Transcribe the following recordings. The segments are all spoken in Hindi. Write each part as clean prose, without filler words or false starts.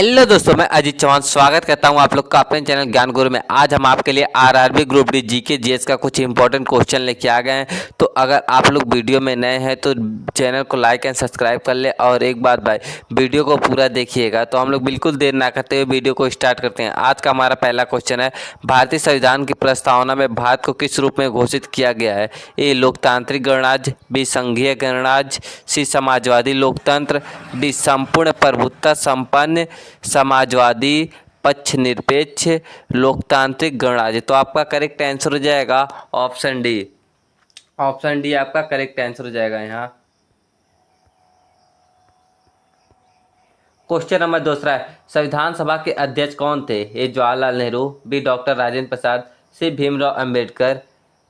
हेलो दोस्तों, मैं अजीत चौहान स्वागत करता हूं आप लोग का अपने चैनल ज्ञान गुरु में। आज हम आपके लिए RRB group D GK GS का कुछ इंपॉर्टेंट क्वेश्चन लेके आ गए हैं। तो अगर आप लोग वीडियो में नए हैं तो चैनल को लाइक एंड सब्सक्राइब कर ले। और एक बात भाई, वीडियो को पूरा देखिएगा। तो हम लोग बिल्कुल देर ना करते हुए वीडियो को स्टार्ट करते हैं। आज का हमारा पहला क्वेश्चन है, भारतीय संविधान की प्रस्तावना में भारत को किस रूप में घोषित किया गया है? ए लोकतांत्रिक गणराज्य, बी संघीय गणराज्य, सी समाजवादी लोकतंत्र, डी संपूर्ण प्रभुत्व संपन्न समाजवादी पक्ष निरपेक्ष लोकतांत्रिक गणराज्य। तो आपका करेक्ट आंसर हो जाएगा ऑप्शन डी। ऑप्शन डी आपका करेक्ट आंसर हो जाएगा यहाँ। क्वेश्चन नंबर दूसरा है, संविधान सभा के अध्यक्ष कौन थे? ए जवाहरलाल नेहरू, बी डॉक्टर राजेंद्र प्रसाद, सी भीमराव अंबेडकर,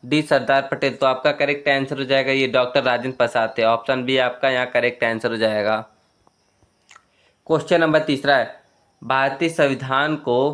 डी सरदार पटेल। तो आपका करेक्ट आंसर हो जाएगा ये डॉक्टर राजेंद्र प्रसाद थे। ऑप्शन बी आपका यहाँ करेक्ट आंसर हो जाएगा। क्वेश्चन नंबर तीसरा है, भारतीय संविधान को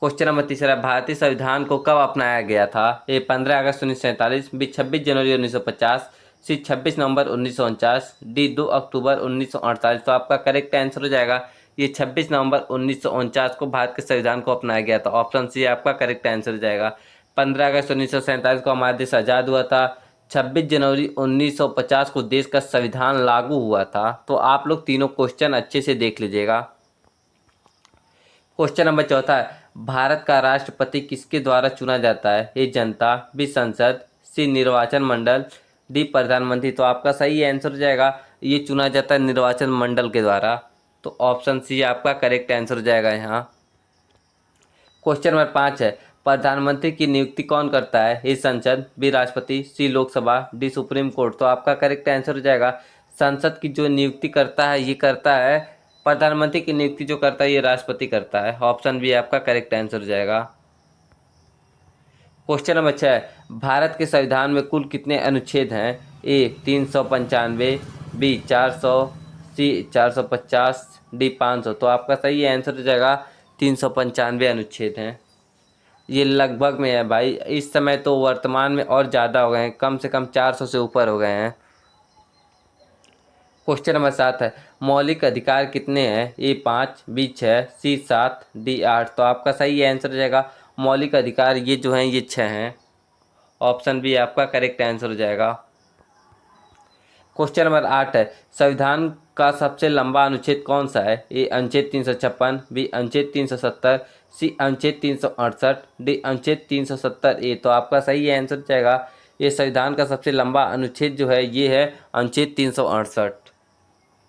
क्वेश्चन नंबर तीसरा, भारतीय संविधान को कब अपनाया गया था? ए 15 अगस्त 1947, बी 26 जनवरी 1950, सी 26 नवंबर 1949, डी 2 अक्टूबर 1948। तो आपका करेक्ट आंसर हो जाएगा ये 26 नवंबर 1949 को भारत के संविधान को अपनाया गया था। ऑप्शन सी आपका करेक्ट आंसर हो जाएगा। 15 अगस्त 1947 को हमारा देश आज़ाद हुआ था। 26 जनवरी 1950 को देश का संविधान लागू हुआ था। तो आप लोग तीनों क्वेश्चन अच्छे से देख लीजिएगा। क्वेश्चन नंबर चौथा है, भारत का राष्ट्रपति किसके द्वारा चुना जाता है? ए जनता, बी संसद, सी निर्वाचन मंडल, डी प्रधानमंत्री। तो आपका सही आंसर हो जाएगा ये चुना जाता है निर्वाचन मंडल के द्वारा। तो ऑप्शन सी आपका करेक्ट आंसर हो जाएगा यहाँ। क्वेश्चन नंबर 5 है, प्रधानमंत्री की नियुक्ति कौन करता है? ए संसद, बी राष्ट्रपति, सी लोकसभा, डी सुप्रीम कोर्ट। तो आपका करेक्ट आंसर हो जाएगा संसद की जो नियुक्ति करता है ये करता है प्रधानमंत्री की नियुक्ति जो करता है ये राष्ट्रपति करता है। ऑप्शन बी आपका करेक्ट आंसर हो जाएगा। क्वेश्चन नंबर 6 है, भारत के संविधान में कुल कितने अनुच्छेद हैं? ए 395, बी 400, सी 450, डी 500। तो आपका सही आंसर हो जाएगा 395 अनुच्छेद हैं। ये लगभग में है भाई, इस समय तो वर्तमान में और ज़्यादा हो गए हैं, कम से कम 400 से ऊपर हो गए हैं। क्वेश्चन नंबर 7 है, मौलिक अधिकार कितने हैं? ए 5, बी 6, सी 7, डी 8। तो आपका सही आंसर हो जाएगा मौलिक अधिकार ये जो हैं ये 6 हैं। ऑप्शन बी आपका करेक्ट आंसर हो जाएगा। क्वेश्चन नंबर 8 है, संविधान का सबसे लंबा अनुच्छेद कौन सा है? ए अनुच्छेद 356, बी अनुच्छेद 370, सी अनुच्छेद 368, डी अनुच्छेद 370 ए। तो आपका सही आंसर हो जाएगा ये संविधान का सबसे लंबा अनुच्छेद जो है ये है अनुच्छेद 368।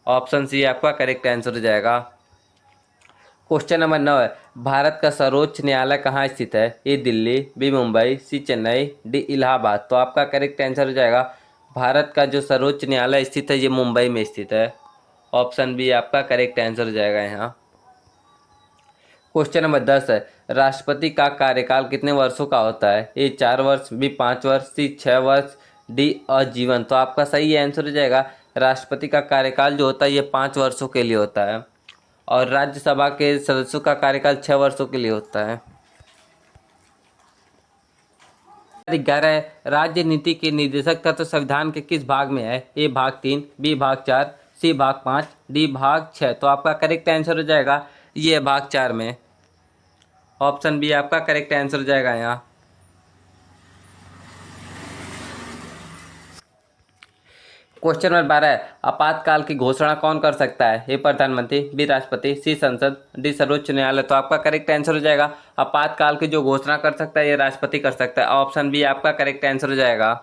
ऑप्शन सी आपका करेक्ट आंसर हो जाएगा। क्वेश्चन नंबर 9 है, भारत का सर्वोच्च न्यायालय कहाँ स्थित है? ए दिल्ली, बी मुंबई, सी चेन्नई, डी इलाहाबाद। तो आपका करेक्ट आंसर हो जाएगा भारत का जो सर्वोच्च न्यायालय स्थित है ये मुंबई में स्थित है। ऑप्शन बी आपका करेक्ट आंसर हो जाएगा यहाँ। क्वेश्चन नंबर 10 है, राष्ट्रपति का कार्यकाल कितने वर्षों का होता है? ए 4 वर्ष, बी 5 वर्ष, सी 6 वर्ष, डी आजीवन। तो आपका सही आंसर हो जाएगा राष्ट्रपति का कार्यकाल जो होता है ये 5 वर्षों के लिए होता है और राज्यसभा के सदस्यों का कार्यकाल 6 वर्षों के लिए होता है। 11 राज्य नीति के निर्देशक तत्व संविधान के किस भाग में है? ए भाग 3, बी भाग 4, सी भाग 5, डी भाग 6। तो आपका करेक्ट आंसर हो जाएगा ये भाग 4 में। ऑप्शन बी आपका करेक्ट आंसर हो जाएगा यहाँ। क्वेश्चन नंबर 12 है, आपातकाल की घोषणा कौन कर सकता है? ए प्रधानमंत्री, बी राष्ट्रपति, सी संसद, डी सर्वोच्च न्यायालय। तो आपका करेक्ट आंसर हो जाएगा आपातकाल की जो घोषणा कर सकता है ये राष्ट्रपति कर सकता है। ऑप्शन बी आपका करेक्ट आंसर हो जाएगा।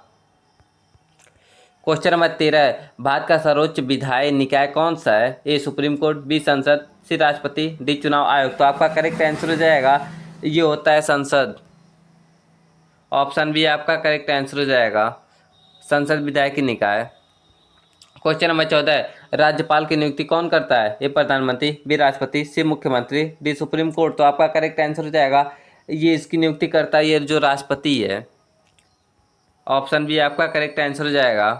क्वेश्चन नंबर 13 है, भारत का सर्वोच्च विधायी निकाय कौन सा है? ए सुप्रीम कोर्ट, बी संसद, सी राष्ट्रपति, डी चुनाव आयोग। तो आपका करेक्ट आंसर हो जाएगा ये होता है संसद। ऑप्शन बी आपका करेक्ट आंसर हो जाएगा संसद विधायी निकाय। क्वेश्चन नंबर 14 है, राज्यपाल की नियुक्ति कौन करता है? ए प्रधानमंत्री, बी राष्ट्रपति, सी मुख्यमंत्री, डी सुप्रीम कोर्ट। तो आपका करेक्ट आंसर हो जाएगा ये इसकी नियुक्ति करता है ये जो राष्ट्रपति है। ऑप्शन बी आपका करेक्ट आंसर हो जाएगा।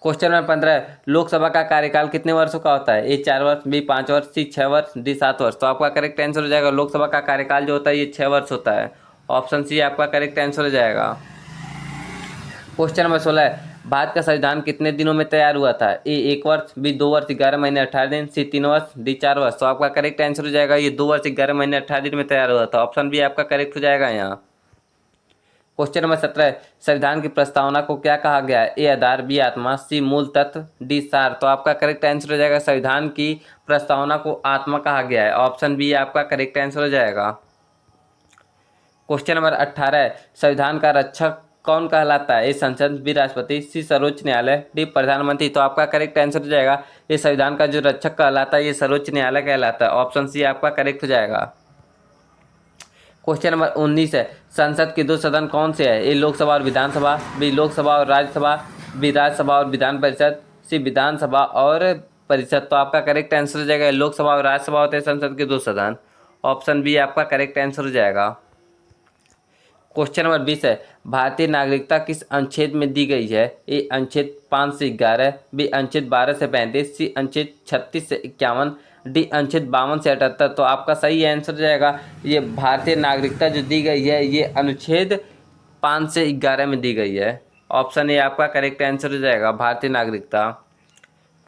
क्वेश्चन नंबर 15 है, लोकसभा का कार्यकाल कितने वर्षों का होता है? ए 4 वर्ष, बी 5 वर्ष, सी 6 वर्ष, डी 7 वर्ष। तो आपका करेक्ट आंसर हो जाएगा लोकसभा का कार्यकाल जो होता है ये 6 वर्ष होता है। ऑप्शन सी आपका करेक्ट आंसर हो जाएगा। क्वेश्चन नंबर 16 है, भारत का संविधान कितने दिनों में तैयार हुआ था? ए 1 वर्ष, बी 2 वर्ष 11 महीने 18 दिन, सी 3 वर्ष, डी 4 वर्ष। तो आपका करेक्ट आंसर हो जाएगा ये 2 वर्ष 11 महीने 18 दिन में तैयार हुआ था। ऑप्शन बी आपका करेक्ट हो जाएगा यहाँ। क्वेश्चन नंबर 17, संविधान की प्रस्तावना को क्या कहा गया है? ए आधार, बी आत्मा, सी मूल तत्व, डी सार। तो आपका करेक्ट आंसर हो जाएगा संविधान की प्रस्तावना को आत्मा कहा गया है। ऑप्शन बी आपका करेक्ट आंसर हो जाएगा। क्वेश्चन नंबर 18, संविधान का रक्षक कौन कहलाता है? ए संसद, बी राष्ट्रपति, सी सर्वोच्च न्यायालय, डी प्रधानमंत्री। तो आपका करेक्ट आंसर हो जाएगा ये संविधान का जो रक्षक कहलाता है ये सर्वोच्च न्यायालय कहलाता है। ऑप्शन सी आपका करेक्ट हो जाएगा। क्वेश्चन नंबर 19 है, संसद के 2 सदन कौन से हैं? ए लोकसभा और विधानसभा, बी लोकसभा और राज्यसभा, बी राज्यसभा और विधान परिषद, सी विधानसभा और परिषद। तो आपका करेक्ट आंसर हो जाएगा लोकसभा और राज्यसभा होते हैं संसद के 2 सदन। ऑप्शन बी आपका करेक्ट आंसर हो जाएगा। क्वेश्चन नंबर 20 है, भारतीय नागरिकता किस अनुच्छेद में दी गई है? ए अनुच्छेद 5 से 11, बी अनुच्छेद 12 से 35, सी अनुच्छेद 36 से 51, डी अनुच्छेद 52 से 78। तो आपका सही आंसर हो जाएगा ये भारतीय नागरिकता जो दी गई है ये अनुच्छेद 5 से 11 में दी गई है। ऑप्शन ए आपका करेक्ट आंसर हो जाएगा भारतीय नागरिकता।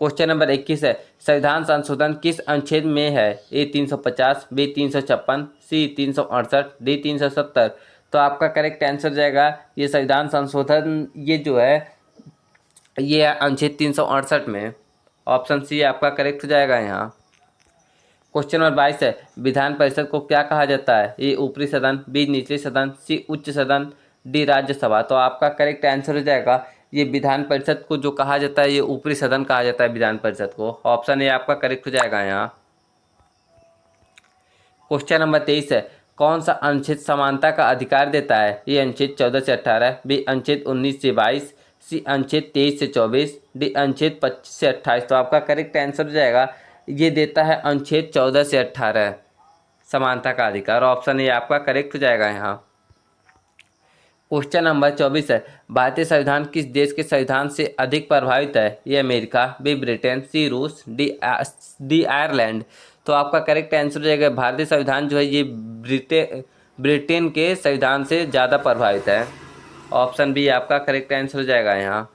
क्वेश्चन नंबर 21 है, संविधान संशोधन किस अनुच्छेद में है? ए 350, बी 356, सी 368, डी 370। तो आपका करेक्ट आंसर जाएगा ये संविधान संशोधन ये जो है ये अनुच्छेद 368 में। ऑप्शन सी आपका करेक्ट हो जाएगा यहाँ। क्वेश्चन नंबर 22 है, विधान परिषद को क्या कहा जाता है? ए ऊपरी सदन, बी निचले सदन, सी उच्च सदन, डी राज्यसभा। तो आपका करेक्ट आंसर हो जाएगा ये विधान परिषद को जो कहा जाता है ये ऊपरी सदन कहा जाता है विधान परिषद को। ऑप्शन ए आपका करेक्ट हो जाएगा यहाँ। क्वेश्चन नंबर 23 है, कौन सा अनुच्छेद समानता का अधिकार देता है? ये अनुच्छेद 14 से 18, बी अनुच्छेद 19 से 22, सी अनुच्छेद 23 से 24, डी अनुच्छेद 25 से 28। तो आपका करेक्ट आंसर हो जाएगा ये देता है अनुच्छेद 14 से 18 समानता का अधिकार। ऑप्शन ए आपका करेक्ट हो जाएगा यहाँ। क्वेश्चन नंबर 24 है, भारतीय संविधान किस देश के संविधान से अधिक प्रभावित है? ये अमेरिका, बी ब्रिटेन, सी रूस, डी आयरलैंड। तो आपका करेक्ट आंसर हो जाएगा भारतीय संविधान जो है ये ब्रिटेन के संविधान से ज़्यादा प्रभावित है। ऑप्शन बी आपका करेक्ट आंसर हो जाएगा यहाँ।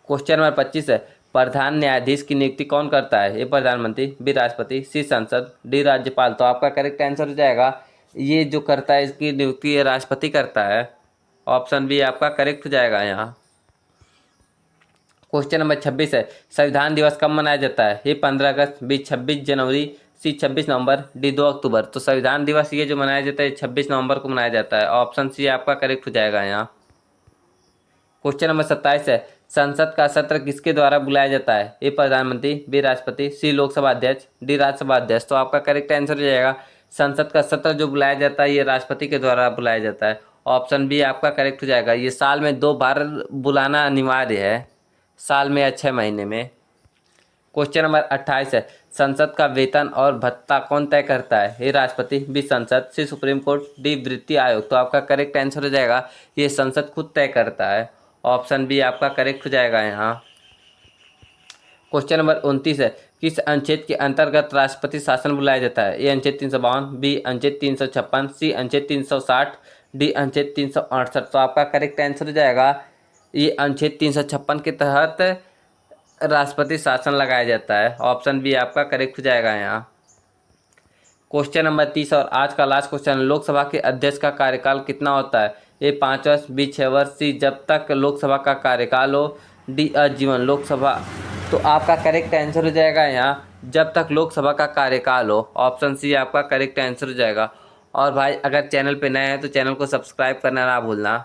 क्वेश्चन नंबर 25 है, प्रधान न्यायाधीश की नियुक्ति कौन करता है? ए प्रधानमंत्री, बी राष्ट्रपति, सी संसद, डी राज्यपाल। तो आपका करेक्ट आंसर हो जाएगा ये जो करता है इसकी नियुक्ति राष्ट्रपति करता है। ऑप्शन बी आपका करेक्ट हो जाएगा यहाँ। क्वेश्चन नंबर 26 है, संविधान दिवस कब मनाया जाता है? ए 15 अगस्त, बी 26 जनवरी, सी 26 नवंबर, डी 2 अक्टूबर। तो संविधान दिवस ये जो मनाया जाता है 26 नवंबर को मनाया जाता है। ऑप्शन सी आपका करेक्ट हो जाएगा यहाँ। क्वेश्चन नंबर 27 है, संसद का सत्र किसके द्वारा बुलाया जाता है? ए प्रधानमंत्री, बी राष्ट्रपति, सी लोकसभा अध्यक्ष, डी राज्यसभा अध्यक्ष। तो आपका करेक्ट आंसर हो जाएगा संसद का सत्र जो बुलाया जाता है ये राष्ट्रपति के द्वारा बुलाया जाता है। ऑप्शन बी आपका करेक्ट हो जाएगा। ये साल में 2 बार बुलाना अनिवार्य है, साल में या 6 महीने में। क्वेश्चन नंबर 28 है, संसद का वेतन और भत्ता कौन तय करता है? ए राष्ट्रपति, बी संसद, सी सुप्रीम कोर्ट, डी वित्तीय आयोग। तो आपका करेक्ट आंसर हो जाएगा ये संसद खुद तय करता है। ऑप्शन बी आपका करेक्ट हो जाएगा यहाँ। क्वेश्चन नंबर 29 है, किस अनुच्छेद के अंतर्गत राष्ट्रपति शासन बुलाया जाता है? ए अनुच्छेद 352, बी अनुच्छेद 356, सी अनुच्छेद 360, डी अनुच्छेद 368। तो आपका करेक्ट आंसर हो जाएगा ये अनुच्छेद 356 के तहत राष्ट्रपति शासन लगाया जाता है। ऑप्शन बी आपका करेक्ट हो जाएगा यहाँ। क्वेश्चन नंबर 30 और आज का लास्ट क्वेश्चन, लोकसभा के अध्यक्ष का कार्यकाल कितना होता है? ए 5 वर्ष, बी 6 वर्ष, सी जब तक लोकसभा का कार्यकाल हो, डी आजीवन लोकसभा। तो आपका करेक्ट आंसर हो जाएगा यहाँ जब तक लोकसभा का कार्यकाल हो। ऑप्शन सी आपका करेक्ट आंसर हो जाएगा। और भाई अगर चैनल पे नए हैं तो चैनल को सब्सक्राइब करना ना भूलना।